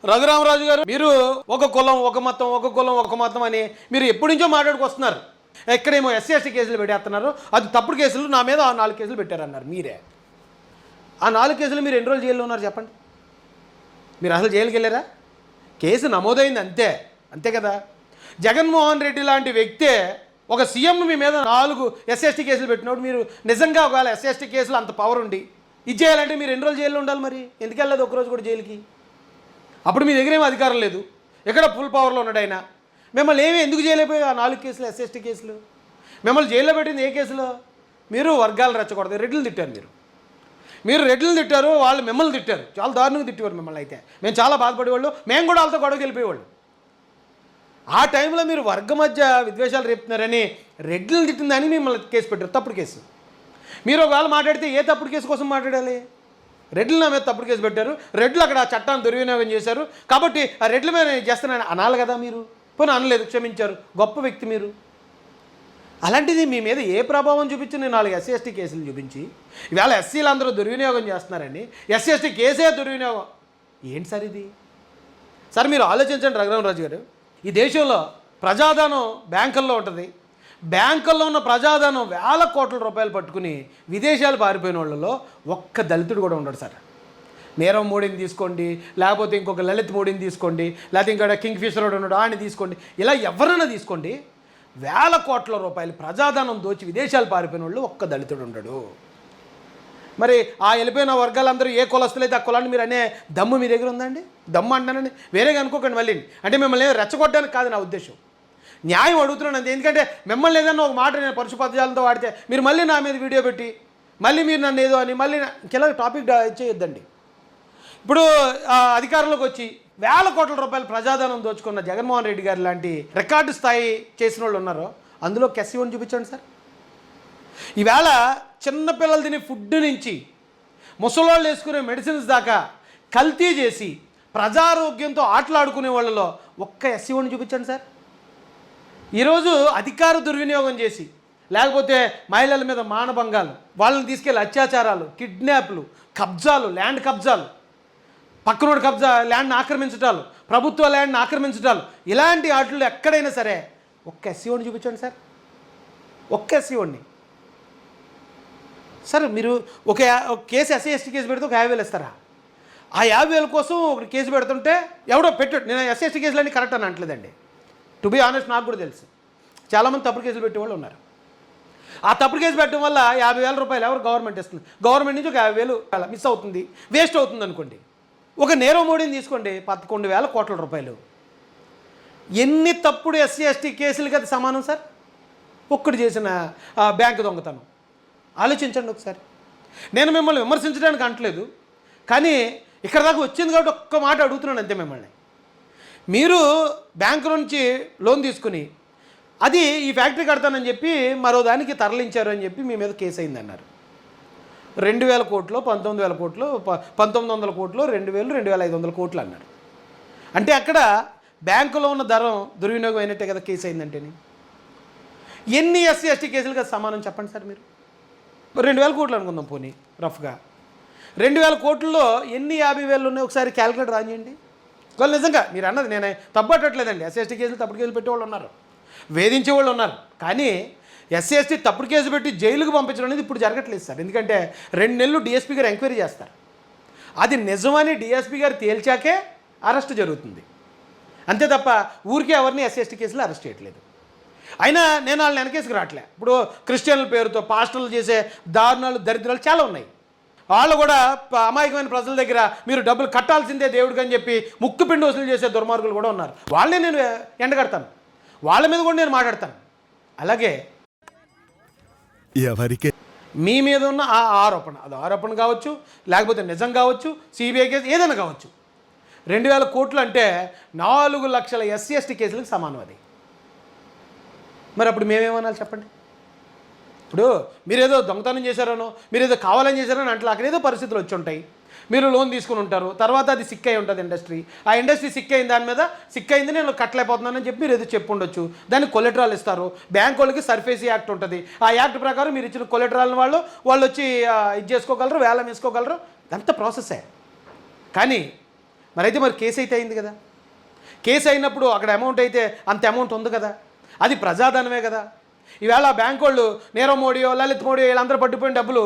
రఘురామరాజు గారు, మీరు ఒక కులం ఒక మతం, ఒక కులం ఒక మతం అని మీరు ఎప్పటి నుంచో మాట్లాడుకొస్తున్నారు. ఎక్కడేమో ఎస్సీ ఎస్టీ కేసులు పెట్టేస్తున్నారు, అది తప్పుడు కేసులు, నా మీద 4 కేసులు పెట్టారన్నారు మీరే. ఆ 4 కేసులు మీరు ఎన్ని రోజులు జైల్లో ఉన్నారు చెప్పండి? మీరు అసలు జైలుకి వెళ్ళారా? కేసు నమోదైంది అంతే, అంతే కదా. జగన్మోహన్ రెడ్డి లాంటి వ్యక్తే ఒక సీఎం మీ మీద 4 ఎస్సీ ఎస్టీ కేసులు పెట్టినప్పుడు మీరు నిజంగా ఒకవేళ ఎస్సీ ఎస్టీ కేసులు అంత పవర్ ఉండి ఇది చేయాలంటే మీరు ఎన్ని రోజులు జైల్లో ఉండాలి? మరి ఎందుకు వెళ్ళలేదు ఒకరోజు కూడా జైలుకి? అప్పుడు మీ దగ్గర ఏమీ అధికారం లేదు, ఎక్కడ ఫుల్ పవర్లో ఉన్నాడు ఆయన. మిమ్మల్ని ఎందుకు చేయలేకపోయి ఆ 4 కేసులు ఎస్సీ ఎస్టీ కేసులు? మిమ్మల్ని జైల్లో పెట్టింది ఏ కేసులో? మీరు వర్గాలు రెచ్చకూడదు, రెడ్లు తిట్టారు. మీరు రెడ్లను తిట్టారు, వాళ్ళు మిమ్మల్ని తిట్టారు, చాలా దారుణంగా తిట్టేవారు మిమ్మల్ని. అయితే మేము చాలా బాధపడేవాళ్ళు, మేము కూడా వాళ్ళతో గొడవకి వెళ్ళిపోయేవాళ్ళు. ఆ టైంలో మీరు వర్గ మధ్య విద్వేషాలు రేపుతున్నారని రెడ్లను తిట్టిందని మిమ్మల్ని కేసు పెట్టారు, తప్పుడు కేసు. మీరు ఒకవేళ మాట్లాడితే ఏ తప్పుడు కేసు కోసం మాట్లాడాలి? రెడ్లు నా మీద తప్పుడు కేసు పెట్టారు, రెడ్లు అక్కడ ఆ చట్టాన్ని దుర్వినియోగం చేశారు కాబట్టి ఆ రెడ్ల మీద నేను చేస్తున్నాను అనాలి కదా. మీరు పోనీ అనలేదు, క్షమించారు, గొప్ప వ్యక్తి మీరు. అలాంటిది మీ మీద ఏ ప్రభావం చూపించి నేను 4 ఎస్సీ ఎస్టీ కేసులు చూపించి ఇవాళ ఎస్సీలు అందరూ దుర్వినియోగం చేస్తున్నారని ఎస్సీ ఎస్టీ కేసే దుర్వినియోగం ఏంటి సార్ ఇది? సార్ మీరు ఆలోచించండి రఘురామరాజు గారు, ఈ దేశంలో ప్రజాధనం బ్యాంకుల్లో ఉంటుంది. బ్యాంకుల్లో ఉన్న ప్రజాధనం వేల కోట్ల రూపాయలు పట్టుకుని విదేశాలు పారిపోయిన వాళ్ళలో ఒక్క దళితుడు కూడా ఉండడు సార్. నీరవ్ మోడీని తీసుకోండి, లేకపోతే ఇంకొక లలిత్ మోడీని తీసుకోండి, లేకపోతే ఇంకా కింగ్ ఫిషర్ ఉన్నాడు ఆయన తీసుకోండి, ఇలా ఎవరైనా తీసుకోండి, వేల కోట్ల రూపాయలు ప్రజాధనం దోచి విదేశాలు పారిపోయిన వాళ్ళు ఒక్క దళితుడు ఉండడు. మరి ఆ వెళ్ళిపోయిన వర్గాలందరూ ఏ కులస్తులైతే ఆ కులాన్ని మీరు అనే దమ్ము మీ దగ్గర ఉందండి? దమ్ము అంటానండి, వేరేగా అనుకోకండి మళ్ళీ. అంటే మిమ్మల్ని రెచ్చగొట్టడానికి కాదు నా ఉద్దేశం, న్యాయం అడుగుతున్నాను అంతే. ఎందుకంటే మిమ్మల్ని ఏదన్నా ఒక మాట నేను పరుష పదజాలంతో వాడితే మీరు మళ్ళీ నా మీద వీడియో పెట్టి మళ్ళీ మీరు నన్ను ఏదో అని మళ్ళీ ఇలా టాపిక్ చేయొద్దండి. ఇప్పుడు అధికారంలోకి వచ్చి వేల కోట్ల రూపాయలు ప్రజాధనం దోచుకున్న జగన్మోహన్ రెడ్డి గారు లాంటి రికార్డు స్థాయి చేసిన వాళ్ళు ఉన్నారో అందులో కెస్సీఓని చూపించండి సార్. ఈవేళ చిన్నపిల్లలు తినే ఫుడ్ నుంచి ముసలోళ్ళు వేసుకునే మెడిసిన్స్ దాకా కల్తీ చేసి ప్రజారోగ్యంతో ఆటలాడుకునే వాళ్ళలో ఒక్క ఎస్సీఓని చూపించండి సార్. ఈరోజు అధికార దుర్వినియోగం చేసి లేకపోతే మహిళల మీద మానభంగాలు, వాళ్ళని తీసుకెళ్ళి అత్యాచారాలు, కిడ్నాప్లు, కబ్జాలు, ల్యాండ్ కబ్జాలు, పక్కనోడు కబ్జా ల్యాండ్ని ఆక్రమించటాలు, ప్రభుత్వ ల్యాండ్ని ఆక్రమించటాలు, ఇలాంటి వాటిల్లో ఎక్కడైనా సరే ఒక్క ఎస్సీఓని చూపించండి సార్, ఒక్క ఎస్సీఓని. సార్ మీరు ఒక కేసు ఎస్సీ ఎస్టీ కేసు పెడితే ఒక 50,000 ఇస్తారా? ఆ 50,000 కోసం ఒక కేసు పెడుతుంటే ఎవడో పెట్టాడు. నేను ఎస్సీ ఎస్టీ కేసులన్నీ కరెక్ట్ అని అనట్లేదండి, టు బీ ఆనెస్ట్ నాకు కూడా తెలుసు చాలామంది తప్పుడు కేసులు పెట్టేవాళ్ళు ఉన్నారు. ఆ తప్పుడు కేసు పెట్టడం వల్ల 50,000 రూపాయలు ఎవరు గవర్నమెంట్ ఇస్తుంది, గవర్నమెంట్ నుంచి ఒక 50,000 మిస్ అవుతుంది, వేస్ట్ అవుతుంది అనుకోండి. ఒక నీరవ్ మోడీని తీసుకోండి, 11,000 కోట్ల రూపాయలు. ఎన్ని తప్పుడు ఎస్సీ ఎస్టీ కేసులకి అది సమానం సార్? ఒక్కడు చేసిన బ్యాంకు దొంగతనం ఆలోచించండి ఒకసారి. నేను మిమ్మల్ని విమర్శించడానికి అంటలేదు, కానీ ఇక్కడ దాకా వచ్చింది కాబట్టి ఒక్క మాట అడుగుతున్నాను అంతే మిమ్మల్ని. మీరు బ్యాంకు నుంచి లోన్ తీసుకుని అది ఈ ఫ్యాక్టరీ కడతానని చెప్పి మరో దానికి తరలించారు అని చెప్పి మీ మీద కేసు అయిందన్నారు. 2,000 కోట్లు, 19,000 కోట్లు, 1,900 కోట్లు, 2,000, 2,500 కోట్లు అన్నారు. అంటే అక్కడ బ్యాంకులో ఉన్న ధరం దుర్వినియోగం అయినట్టే కదా కేసు అయిందంటేని. ఎన్ని ఎస్సీ ఎస్టీ కేసులుగా సమానం చెప్పండి సార్ మీరు? 2,000 కోట్లు అనుకుందాం పోనీ రఫ్గా. 2,000 కోట్లలో ఎన్ని 50,000 ఉన్నాయి ఒకసారి క్యాలిక్యులేటర్ రానియండి. వాళ్ళు నిజంగా మీరు అన్నది నేనే తప్పట్టట్లేదండి, ఎస్సీ ఎస్టీ కేసులు తప్పుడు కేసులు పెట్టేవాళ్ళు ఉన్నారు, వేధించే వాళ్ళు ఉన్నారు. కానీ ఎస్సీ ఎస్టీ తప్పుడు కేసు పెట్టి జైలుకు పంపించడం అనేది ఇప్పుడు జరగట్లేదు సార్. ఎందుకంటే 2 నెలలు డిఎస్పీ గారు ఎంక్వైరీ చేస్తారు, అది నిజమని డిఎస్పీ గారు తేల్చాకే అరెస్ట్ జరుగుతుంది, అంతే తప్ప ఊరికే ఎవరిని ఎస్సీ ఎస్టీ కేసులు అరెస్ట్ చేయట్లేదు. అయినా నేను వాళ్ళని వెనకేసుకు రావట్లే. ఇప్పుడు క్రిస్టియన్ల పేరుతో పాస్టర్లు చేసే దారుణాలు, దరిద్రాలు చాలా ఉన్నాయి. వాళ్ళు కూడా అమాయకమైన ప్రజల దగ్గర మీరు డబ్బులు కట్టాల్సిందే దేవుడికి అని చెప్పి ముక్కుపిండి వసూలు చేసే దుర్మార్గులు కూడా ఉన్నారు. వాళ్ళనే నేను ఎండగడతాను, వాళ్ళ మీద కూడా నేను మాట్లాడతాను. అలాగే ఎవరికి మీ మీద ఉన్న ఆ ఆరోపణ, అది ఆరోపణ కావచ్చు, లేకపోతే నిజం కావచ్చు, సిబిఐ కేసు ఏదైనా కావచ్చు, 2,000 కోట్లు అంటే 4 లక్షల ఎస్సీ ఎస్టీ కేసులకు సమానం అది. మరి అప్పుడు మేమేమనాలి చెప్పండి? ఇప్పుడు మీరేదో దొంగతనం చేశారనో, మీరేదో కావాలని చేశారని అంటే అక్కడ ఏదో పరిస్థితులు వచ్చి ఉంటాయి, మీరు లోన్ తీసుకుని ఉంటారు, తర్వాత అది సిక్ అయి ఉంటుంది ఇండస్ట్రీ, ఆ ఇండస్ట్రీ సిక్ అయిన దాని మీద సిక్ అయింది నేను కట్టలేకపోతున్నానని చెప్పి మీరు ఏదో చెప్పు ఉండొచ్చు, దానికి కొలెటరాల్ ఇస్తారు. బ్యాంక్ వాళ్ళకి సర్ఫేసీ యాక్ట్ ఉంటుంది, ఆ యాక్ట్ ప్రకారం మీరు ఇచ్చిన కొలెటరాల్ని వాళ్ళు వచ్చి ఇది చేసుకోగలరు, వేలం వేసుకోగలరు, అంత ప్రాసెసే. కానీ మరి కేసు అయితే అయింది కదా. కేసు అయినప్పుడు అక్కడ అమౌంట్ అయితే అంత అమౌంట్ ఉంది కదా, అది ప్రజాధనమే కదా. ఈవేళ బ్యాంకు వాళ్ళు నీరవ్ మోడీయో లలిత్ మోడీయో వీళ్ళందరూ పట్టుకుపోయిన డబ్బులు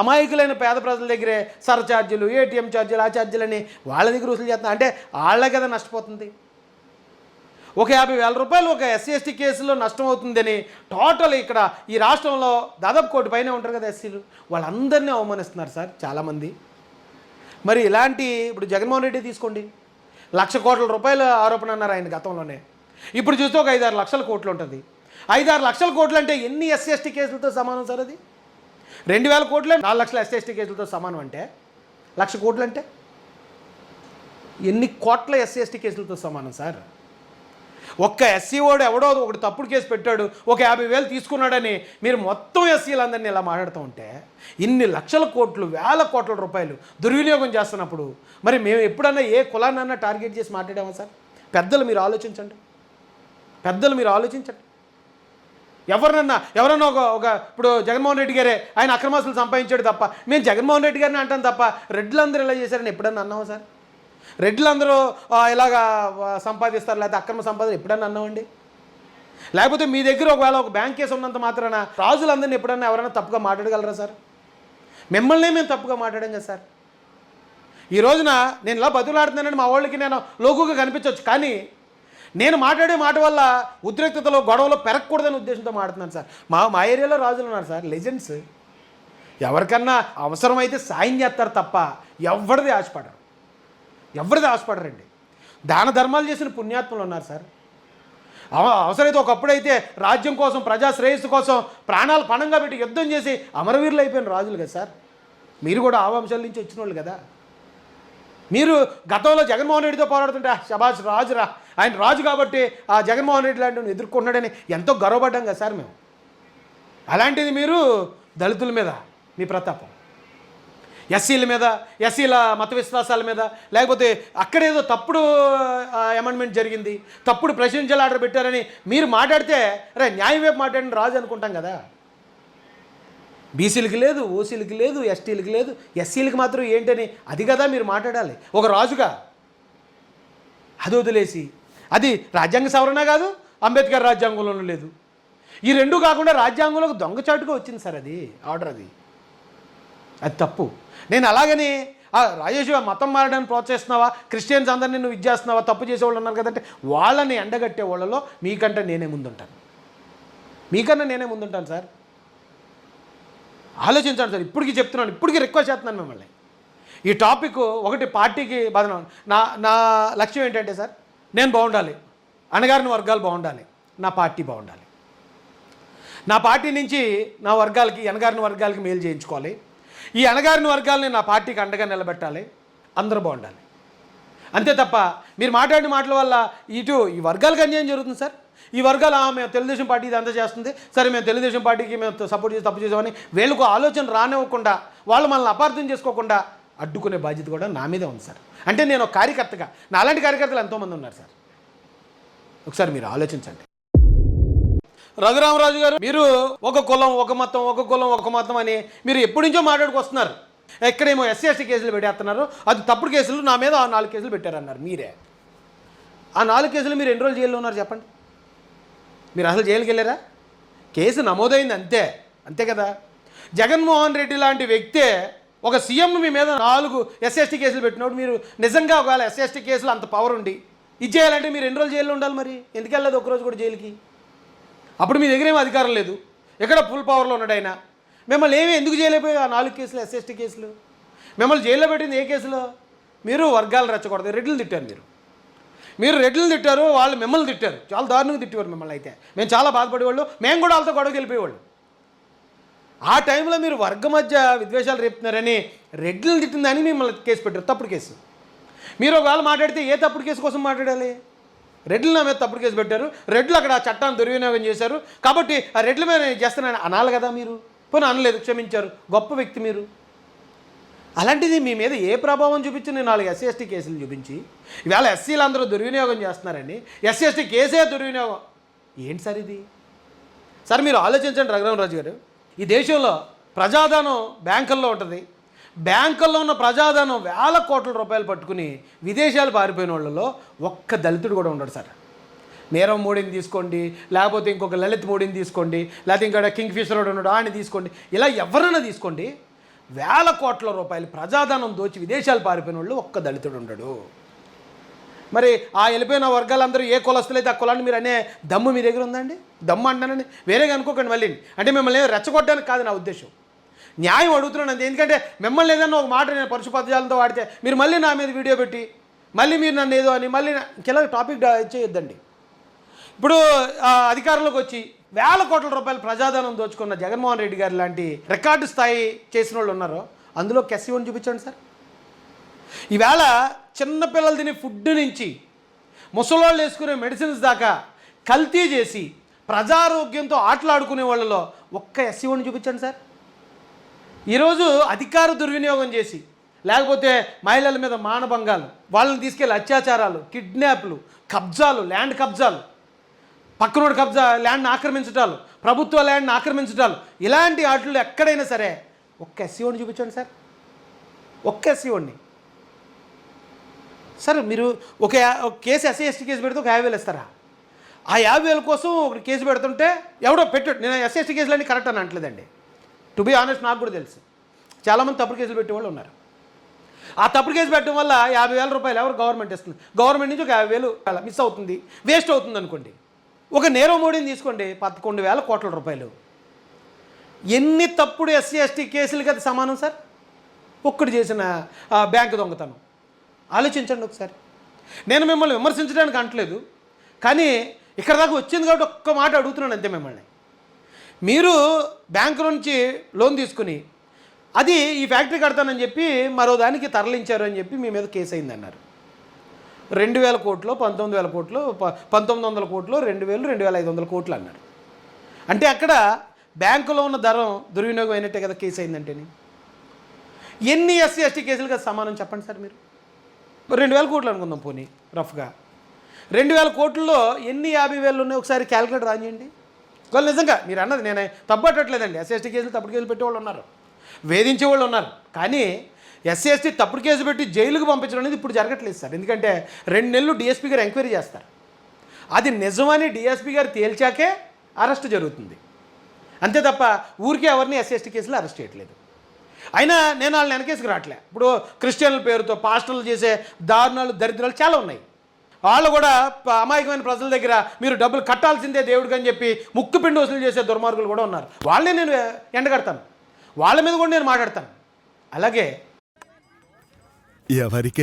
అమాయకులైన పేద ప్రజల దగ్గరే సర్ఛార్జీలు, ఏటీఎం ఛార్జీలు, ఆ ఛార్జీలని వాళ్ళ దగ్గర వసూలు చేస్తున్నారు. అంటే వాళ్ళే కదా నష్టపోతుంది. ఒక 50,000 రూపాయలు ఒక ఎస్సీ ఎస్టీ కేసులో నష్టం అవుతుందని టోటల్ ఇక్కడ ఈ రాష్ట్రంలో దాదాపు 1 కోటి పైన ఉంటారు కదా ఎస్సీలు, వాళ్ళందరినీ అవమానిస్తున్నారు సార్ చాలామంది. మరి ఇలాంటి ఇప్పుడు జగన్మోహన్ రెడ్డి తీసుకోండి, 1,00,000 కోట్ల రూపాయల ఆరోపణ అన్నారు ఆయన గతంలోనే. ఇప్పుడు చూస్తే ఒక 5-6 లక్షల కోట్లు ఉంటుంది. 5-6 లక్షల కోట్లు అంటే ఎన్ని ఎస్సీ ఎస్టీ కేసులతో సమానం సార్? అది 2,000 కోట్లే 4 లక్షల ఎస్సీ ఎస్టీ కేసులతో సమానం. అంటే 1,00,000 కోట్లు అంటే ఎన్ని కోట్ల ఎస్సీ ఎస్టీ కేసులతో సమానం సార్? ఒక్క ఎస్సీ వాడు ఎవడో ఒకటి తప్పుడు కేసు పెట్టాడు, ఒక 50,000 తీసుకున్నాడని మీరు మొత్తం ఎస్సీలందరినీ ఇలా మాట్లాడుతూ ఉంటే, ఇన్ని లక్షల కోట్లు, వేల కోట్ల రూపాయలు దుర్వినియోగం చేస్తున్నప్పుడు మరి మేము ఎప్పుడన్నా ఏ కులాన్నన్నా టార్గెట్ చేసి మాట్లాడామా సార్? పెద్దలు మీరు ఆలోచించండి, పెద్దలు మీరు ఆలోచించండి. ఎవరన్నా ఒక ఇప్పుడు జగన్మోహన్ రెడ్డి గారే ఆయన అక్రమాస్తులు సంపాదించాడు తప్ప, మేము జగన్మోహన్ రెడ్డి గారిని అంటాం తప్ప రెడ్లందరూ ఇలా చేశారని ఎప్పుడన్నా అన్నామా సార్? రెడ్లందరూ ఇలాగా సంపాదిస్తారు లేకపోతే అక్రమ సంపాదన ఎప్పుడన్నా అన్నామండి? లేకపోతే మీ దగ్గర ఒకవేళ ఒక బ్యాంక్ కేసు ఉన్నంత మాత్రాన రాజులందరినీ ఎప్పుడన్నా ఎవరైనా తప్పుగా మాట్లాడగలరా సార్? మిమ్మల్నే మేము తప్పుగా మాట్లాడాం కదా సార్. ఈ రోజున నేను ఇలా బతులాడుతున్నానని మా వాళ్ళకి నేను లోకుగా కనిపించవచ్చు, కానీ నేను మాట్లాడే మాట వల్ల ఉద్రిక్తతలో గొడవలో పెరగకూడదనే ఉద్దేశంతో మాట్లాడుతున్నాను సార్. మా ఏరియాలో రాజులు ఉన్నారు సార్, లెజెండ్స్. ఎవరికన్నా అవసరమైతే సాయం చేస్తారు తప్ప ఎవరిది ఆశపడరండి. దాన ధర్మాలు చేసిన పుణ్యాత్ములు ఉన్నారు సార్. అవసరమైతే ఒకప్పుడైతే రాజ్యం కోసం, ప్రజా శ్రేయస్సు కోసం ప్రాణాలు పణంగా పెట్టి యుద్ధం చేసి అమరవీరులు అయిపోయిన రాజులు కదా సార్. మీరు కూడా ఆ వంశాల నుంచి వచ్చిన వాళ్ళు కదా. మీరు గతంలో జగన్మోహన్ రెడ్డితో పోరాడుతుంటే శబాష్ రాజురా, ఆయన రాజు కాబట్టి ఆ జగన్మోహన్ రెడ్డి లాంటి ఎదుర్కొన్నాడని ఎంతో గర్వపడ్డాం కదా సార్ మేము. అలాంటిది మీరు దళితుల మీద మీ ప్రతాపం, ఎస్సీల మీద, ఎస్సీల మత విశ్వాసాల మీద, లేకపోతే అక్కడేదో తప్పుడు అమెండ్మెంట్ జరిగింది, తప్పుడు ప్రెసిడెన్షియల్ ఆర్డర్ పెట్టారని మీరు మాట్లాడితే అరే న్యాయం వైపు మాట్లాడిన రాజు అనుకుంటాం కదా. బీసీలకి లేదు, ఓసీలకి లేదు, ఎస్టీలకి లేదు, ఎస్సీలకి మాత్రం ఏంటని అది కదా మీరు మాట్లాడాలి ఒక రాజుగా. అది వదిలేసి అది రాజ్యాంగ సవరణ కాదు, అంబేద్కర్ రాజ్యాంగంలోనూ లేదు, ఈ రెండు కాకుండా రాజ్యాంగంలోకి దొంగచాటుగా వచ్చింది సార్ అది ఆర్డర్. అది తప్పు. నేను అలాగని రాజేష్ మతం మారడానికి ప్రోత్సహిస్తున్నావా, క్రిస్టియన్స్ అందరినీ నువ్వు ఇచ్చేస్తున్నావా, తప్పు చేసేవాళ్ళు ఉన్నారు కదంటే వాళ్ళని ఎండగట్టే వాళ్ళలో మీకన్నా నేనే ముందుంటాను సార్. ఆలోచించండి సార్. ఇప్పటికీ రిక్వెస్ట్ చేస్తున్నాను మిమ్మల్ని. ఈ టాపిక్ ఒకటి పార్టీకి బదనం. నా లక్ష్యం ఏంటంటే సార్, నేను బాగుండాలి, అణగారిన వర్గాలు బాగుండాలి, నా పార్టీ బాగుండాలి. నా పార్టీ నుంచి నా వర్గాలకి, అణగారిన వర్గాలకి మేలు చేయించుకోవాలి. ఈ అణగారిన వర్గాలని నా పార్టీకి అండగా నిలబెట్టాలి, అందరూ బాగుండాలి. అంతే తప్ప మీరు మాట్లాడిన మాటల వల్ల ఈ వర్గాలకు అన్యాయం జరుగుతుంది సార్. ఈ వర్గాలు మేము తెలుగుదేశం పార్టీ ఇది అంతా చేస్తుంది, సరే మేము తెలుగుదేశం పార్టీకి మేము సపోర్ట్ చేసి తప్పు చేసామని వీళ్ళకు ఆలోచన రానివ్వకుండా, వాళ్ళు మనల్ని అపార్థం చేసుకోకుండా అడ్డుకునే బాధ్యత కూడా నా మీదే ఉంది సార్. అంటే నేను ఒక కార్యకర్తగా, నా అలాంటి కార్యకర్తలు ఎంతోమంది ఉన్నారు సార్. ఒకసారి మీరు ఆలోచించండి. రఘురామరాజు గారు, మీరు ఒక కులం ఒక మతం, ఒక కులం ఒక మతం అని మీరు ఎప్పటి నుంచో మాట్లాడుకొస్తున్నారు. ఎక్కడేమో ఎస్సీ ఎస్టీ కేసులు పెట్టేస్తున్నారు, అది తప్పుడు కేసులు, నా మీద 4 కేసులు పెట్టారన్నారు మీరే. ఆ 4 కేసులు మీరు ఎన్ని రోజులు జైల్లో ఉన్నారు చెప్పండి? మీరు అసలు జైలుకి వెళ్ళారా? కేసు నమోదైంది అంతే కదా. జగన్మోహన్ రెడ్డి లాంటి వ్యక్తే ఒక సీఎం మీ మీద 4 ఎస్సీ ఎస్టీ కేసులు పెట్టినప్పుడు మీరు నిజంగా ఒకవేళ ఎస్సీ ఎస్టీ కేసులు అంత పవర్ ఉండి ఇది చేయాలంటే మీరు ఎన్ని రోజులు జైల్లో ఉండాలి? మరి ఎందుకు వెళ్ళలేదు ఒకరోజు కూడా జైలుకి? అప్పుడు మీ దగ్గర ఏమీ అధికారం లేదు, ఎక్కడ ఫుల్ పవర్లో ఉన్నాడు ఆయన. మిమ్మల్ని ఎందుకు చేయలేకపోయారు ఆ 4 కేసులు, ఎస్సీ ఎస్టీ కేసులు? మిమ్మల్ని జైల్లో పెట్టింది ఏ కేసులో? మీరు వర్గాలు రెచ్చకూడదు, రెడ్లు తిట్టారు. మీరు రెడ్లను తిట్టారు, వాళ్ళు మిమ్మల్ని తిట్టారు, చాలా దారుణంగా తిట్టేవారు మిమ్మల్ని. అయితే మేము చాలా బాధపడేవాళ్ళు, మేము కూడా వాళ్ళతో గొడవకి వెళ్ళిపోయేవాళ్ళు. ఆ టైంలో మీరు వర్గ మధ్య విద్వేషాలు రేపుతున్నారని రెడ్లను తిట్టిందని మిమ్మల్ని కేసు పెట్టారు, తప్పుడు కేసు. మీరు ఒకవేళ మాట్లాడితే ఏ తప్పుడు కేసు కోసం మాట్లాడాలి? రెడ్లు నా మీద తప్పుడు కేసు పెట్టారు, రెడ్లు అక్కడ ఆ చట్టాన్ని దుర్వినియోగం చేశారు కాబట్టి ఆ రెడ్ల మీద నేను చేస్తున్నాను అనాలి కదా. మీరు పోనీ అనలేదు, క్షమించారు, గొప్ప వ్యక్తి మీరు. అలాంటిది మీ మీద ఏ ప్రభావం చూపించి నేను 4 ఎస్సీ ఎస్టీ కేసులు చూపించి ఇవాళ ఎస్సీలు అందరూ దుర్వినియోగం చేస్తున్నారండి, ఎస్సీ ఎస్టీ కేసే దుర్వినియోగం ఏంటి సార్ ఇది? సార్ మీరు ఆలోచించండి రఘురామరాజు గారు. ఈ దేశంలో ప్రజాధనం బ్యాంకుల్లో ఉంటుంది, బ్యాంకుల్లో ఉన్న ప్రజాధనం వేల కోట్ల రూపాయలు పట్టుకుని విదేశాలు పారిపోయిన వాళ్ళలో ఒక్క దళితుడు కూడా ఉండడు సార్. నీరవ్ మోడీని తీసుకోండి, లేకపోతే ఇంకొక లలిత్ మోడీని తీసుకోండి, లేకపోతే ఇంకా కింగ్ ఫిషర్ ఉన్నాడు ఆయన తీసుకోండి, ఇలా ఎవరైనా తీసుకోండి, వేల కోట్ల రూపాయలు ప్రజాధనం దోచి విదేశాలు పారిపోయిన వాళ్ళు ఒక్క దళితుడు ఉండడు. మరి ఆ వెళ్ళిపోయిన వర్గాలందరూ ఏ కులస్తులైతే ఆ కులాన్ని మీరు అనే దమ్ము మీ దగ్గర ఉందండి? దమ్ము అంటానని వేరేగా అనుకోకండి మళ్ళీ. అంటే మిమ్మల్ని రెచ్చగొట్టడానికి కాదు నా ఉద్దేశం, న్యాయం అడుగుతున్నాను అంతే. ఎందుకంటే మిమ్మల్ని ఏదన్నా ఒక మాట నేను పరుష పదజాలంతో వాడితే మీరు మళ్ళీ నా మీద వీడియో పెట్టి మళ్ళీ మీరు నన్ను ఏదో అని మళ్ళీ ఇంకెలా టాపిక్ చేయొద్దండి. ఇప్పుడు అధికారంలోకి వచ్చి వేల కోట్ల రూపాయల ప్రజాధనం దోచుకున్న జగన్మోహన్ రెడ్డి గారు లాంటి రికార్డు స్థాయి చేసిన వాళ్ళు ఉన్నారో అందులో కెసిఓని చూపించండి సార్. ఈవేళ చిన్నపిల్లలు తినే ఫుడ్ నుంచి ముసలోళ్ళు వేసుకునే మెడిసిన్స్ దాకా కల్తీ చేసి ప్రజారోగ్యంతో ఆటలాడుకునే వాళ్ళలో ఒక్క ఎస్సీఓని చూపించండి సార్. ఈరోజు అధికార దుర్వినియోగం చేసి లేకపోతే మహిళల మీద మానభంగాలు, వాళ్ళని తీసుకెళ్ళి అత్యాచారాలు, కిడ్నాప్లు, కబ్జాలు, ల్యాండ్ కబ్జాలు, పక్కనోడు కబ్జా ల్యాండ్ని ఆక్రమించటాలు, ప్రభుత్వ ల్యాండ్ని ఆక్రమించటాలు, ఇలాంటి వాటిల్లో ఎక్కడైనా సరే ఒక్క ఎస్సీఓని చూపించండి సార్. ఒక్క ఎస్సీఓని సార్. మీరు ఒక కేసు ఎస్సీ ఎస్టీ కేసు పెడితే ఒక 50,000 ఇస్తారా? ఆ 50,000 కోసం ఒక కేసు పెడుతుంటే ఎవడో పెట్టాడు. నేను ఎస్సీ ఎస్టీ కేసులన్నీ కరెక్ట్ అని అనట్లేదండి. టు బీ ఆనెస్ట్ నాకు కూడా తెలుసు చాలామంది తప్పుడు కేసులు పెట్టేవాళ్ళు ఉన్నారు. ఆ తప్పుడు కేసు పెట్టడం వల్ల 50,000 రూపాయలు ఎవరు గవర్నమెంట్ ఇస్తుంది, గవర్నమెంట్ నుంచి ఒక 50,000 మిస్ అవుతుంది, వేస్ట్ అవుతుంది అనుకోండి. ఒక నీరవ్ మోడీని తీసుకోండి, 11,000 కోట్ల రూపాయలు. ఎన్ని తప్పుడు ఎస్సీ ఎస్టీ కేసులకి అది సమానం సార్? ఒక్కడు చేసిన బ్యాంకు దొంగతనం ఆలోచించండి ఒకసారి. నేను మిమ్మల్ని విమర్శించడానికి అంటలేదు, కానీ ఇక్కడ దాకా వచ్చింది కాబట్టి ఒక్క మాట అడుగుతున్నాను అంతే మిమ్మల్ని. మీరు బ్యాంకు నుంచి లోన్ తీసుకుని అది ఈ ఫ్యాక్టరీ కడతానని చెప్పి మరో దానికి తరలించారు అని చెప్పి మీ మీద కేసు అయింది అన్నారు. 2,000 కోట్లు, 19,000 కోట్లు, 1,900 కోట్లు, 2,000, 2,500 కోట్లు అన్నారు. అంటే అక్కడ బ్యాంకులో ఉన్న ధరం దుర్వినియోగం అయినట్టే కదా కేసు అయిందంటేని. ఎన్ని ఎస్సీ ఎస్టీ కేసులుగా సమానం చెప్పండి సార్ మీరు? 2,000 కోట్లు అనుకుందాం పోనీ రఫ్గా. 2,000 కోట్లలో ఎన్ని 50,000 ఉన్నాయి ఒకసారి క్యాలిక్యులేటర్ రానియండి. వాళ్ళు నిజంగా మీరు అన్నది నేను తప్పట్టట్లేదండి. ఎస్సీ ఎస్టీ కేసులు తప్పుడు కేసులు పెట్టేవాళ్ళు ఉన్నారు, వేధించే వాళ్ళు ఉన్నారు. కానీ ఎస్సీ ఎస్టీ తప్పుడు కేసు పెట్టి జైలుకు పంపించడం అనేది ఇప్పుడు జరగట్లేదు సార్. ఎందుకంటే 2 నెలలు డిఎస్పీ గారు ఎంక్వైరీ చేస్తారు. అది నిజమని డిఎస్పీ గారు తేల్చాకే అరెస్ట్ జరుగుతుంది. అంతే తప్ప ఊరికే ఎవరిని ఎస్సీ ఎస్టీ కేసులు అరెస్ట్ చేయట్లేదు. అయినా నేను వాళ్ళని వెనకేసుకు రావట్లే. ఇప్పుడు క్రిస్టియన్ల పేరుతో పాస్టర్లు చేసే దారుణాలు, దరిద్రాలు చాలా ఉన్నాయి. వాళ్ళు కూడా అమాయకమైన ప్రజల దగ్గర మీరు డబ్బులు కట్టాల్సిందే దేవుడికి అని చెప్పి ముక్కు పిండి వసూలు చేసే దుర్మార్గులు కూడా ఉన్నారు. వాళ్ళనే నేను ఎండగడతాను, వాళ్ళ మీద కూడా నేను మాట్లాడతాను. అలాగే ఎవరికి